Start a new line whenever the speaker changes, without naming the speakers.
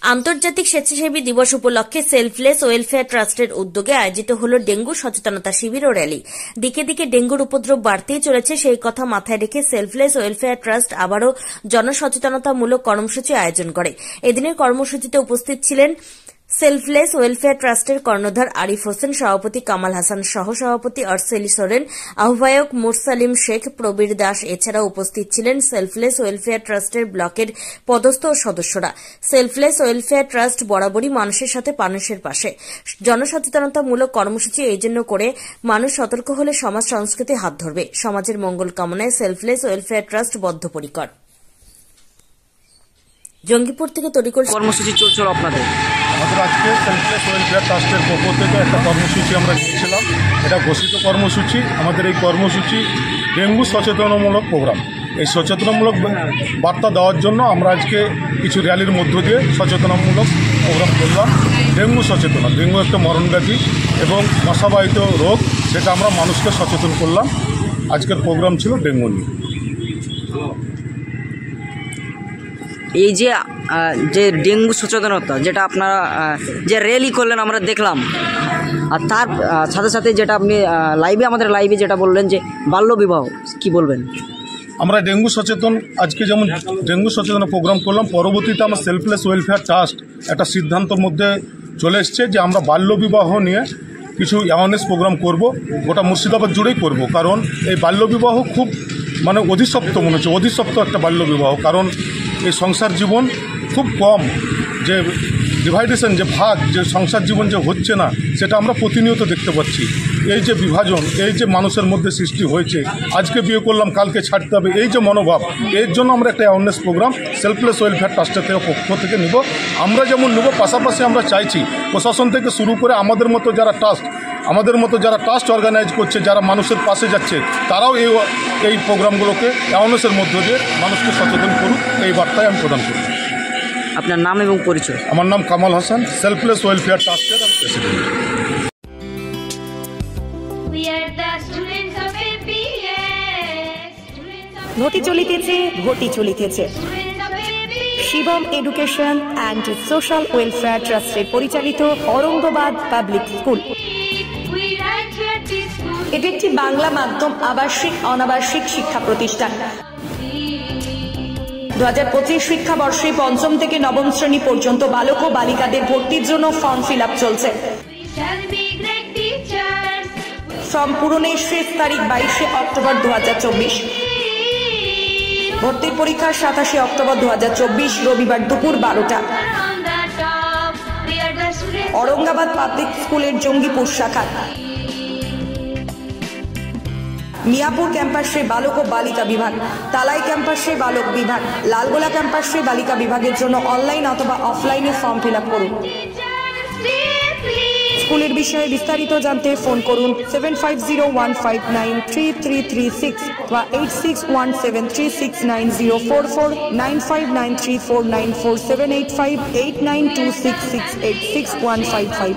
আন্তর্জাতিক স্বেচ্ছাসেবী দিবস উপলক্ষে সেলফলেস ওয়েলফেয়ার ট্রাস্টের উদ্যোগে আয়োজিত হল ডেঙ্গু সচেতনতা শিবির ও র্যালি। দিকে দিকে ডেঙ্গুর উপদ্রব বাড়তেই চলেছে, সেই কথা মাথায় রেখে সেলফলেস ওয়েলফেয়ার ট্রাস্ট আবারও জনসচেতনতামূলক কর্মসূচি আয়োজন করে। এদিনের কর্মসূচিতে উপস্থিত ছিলেন সেলফলেস ওয়েলফেয়ার ট্রাস্টের কর্ণধার আরিফ হোসেন, সভাপতি কামাল হাসান, সহ সভাপতি আরসেলি সোরেন, আহ্বায়ক মুরসালিম শেখ, প্রবীর দাস। এছাড়াও উপস্থিত ছিলেন সেলফলেস ওয়েলফেয়ার ট্রাস্টের ব্লকের পদস্থ সদস্যরা। সেলফলেস ওয়েলফেয়ার ট্রাস্ট বরাবরই মানুষের সাথে মানুষের পাশে। জনসচেতনতামূলক কর্মসূচি এই জন্য করে মানুষ সতর্ক হলে সমাজ সংস্কৃতি হাত ধরবে। সমাজের মঙ্গল কামনায় সেলফলেস ওয়েলফেয়ার ট্রাস্ট বদ্ধপরিকর। জঙ্গিপুর থেকে তরিকুল।
কর্মসূচি চলছিল আপনাদের?
আমাদের আজকে সেলফলেস ওয়েলফেয়ার ট্রাস্টের পক্ষ থেকে একটা কর্মসূচি আমরা নিয়েছিলাম। এটা ঘোষিত কর্মসূচি। আমাদের এই কর্মসূচি ডেঙ্গু সচেতনমূলক প্রোগ্রাম। এই সচেতনমূলক বার্তা দেওয়ার জন্য আমরা আজকে কিছু র্যালির মধ্য দিয়ে সচেতনমূলক প্রোগ্রাম করলাম। ডেঙ্গু সচেতন, ডেঙ্গু একটা মরণব্যাধি এবং মশাবাহিত রোগ, সেটা আমরা মানুষকে সচেতন করলাম। আজকের প্রোগ্রাম ছিল ডেঙ্গু নিয়ে।
এই যে ডেঙ্গু সচেতনতা যেটা আপনারা যে র্যালি করলেন আমরা দেখলাম, আর তার সাথে সাথে যেটা আপনি আমাদের লাইভে যেটা বললেন যে বাল্যবিবাহ, কি বলবেন?
আমরা ডেঙ্গু সচেতন আজকে যেমন ডেঙ্গু সচেতন প্রোগ্রাম করলাম, পরবর্তীতে আমরা সেলফলেস ওয়েলফেয়ার ট্রাস্ট একটা সিদ্ধান্তর মধ্যে চলে এসছে যে আমরা বাল্যবিবাহ নিয়ে কিছু অ্যাওয়ারনেস প্রোগ্রাম করব, গোটা মুর্শিদাবাদ জুড়েই করব। কারণ এই বাল্যবিবাহ খুব অধিসপ্ত মনে হচ্ছে, অধিসপ্ত একটা বাল্যবিবাহ। কারণ এই সংসার জীবন খুব কম, যে ডিভাইডেশন, যে ভাগ, যে সংসার জীবন যে হচ্ছে না, সেটা আমরা প্রতিনিয়ত দেখতে পাচ্ছি। এই যে বিভাজন, এই যে মানুষের মধ্যে সৃষ্টি হয়েছে, আজকে বিয়ে করলাম কালকে ছাড়তে হবে, এই যে মনোভাব, এর জন্য আমরা একটা অ্যাওয়ারনেস প্রোগ্রাম সেলফলেস ওয়েলফেয়ার ট্রাস্টের থেকে পক্ষ থেকে নিব। আমরা যেমন নেব, পাশাপাশি আমরা চাইছি প্রশাসন থেকে শুরু করে আমাদের মতো যারা ট্রাস্ট অর্গানাইজ করছে, যারা মানুষের পাশে যাচ্ছে, তারাও এই প্রোগ্রামগুলোকে অ্যাওয়ারনেসের মধ্য দিয়ে মানুষকে সচেতন করুক, এই বার্তায় আমি প্রদান করি।
আপনার নাম এবং পরিচয়?
আমার নাম কামাল হাসান, সেলফলেস ওয়েলফেয়ার ট্রাস্টের প্রেসিডেন্ট।
ঘটি চলিতেছে Shivam education and social welfare ট্রাস্টের পরিচালিত অরঙ্গবাদ পাবলিক স্কুল। এটি একটি বাংলা মাধ্যম আবাসিক অনাবাসিক শিক্ষা প্রতিষ্ঠান। 2025 শিক্ষাবর্ষে 5ম থেকে 9ম শ্রেণী পর্যন্ত বালক ও বালিকাদের ভর্তির জন্য ফর্ম ফিল আপ চলছে। ফর্ম পূরণের শেষ তারিখ 22শে অক্টোবর 2024। ভর্তির পরীক্ষা 27শে অক্টোবর 2024 রবিবার দুপুর 12টা। অরঙ্গাবাদ পাবলিক স্কুলের জঙ্গিপুর শাখা। মিয়াপুর ক্যাম্পাসে বালক ও বালিকা বিভাগ, তালাই ক্যাম্পাসে বালক বিভাগ, লালগোলা ক্যাম্পাসে বালিকা বিভাগের জন্য অনলাইন অথবা অফলাইনে ফর্ম ফিল আপ করুন। স্কুলের বিষয়ে বিস্তারিত জানতে ফোন করুন 7501593336 বা 8617369044, 9593494785, 8926686155।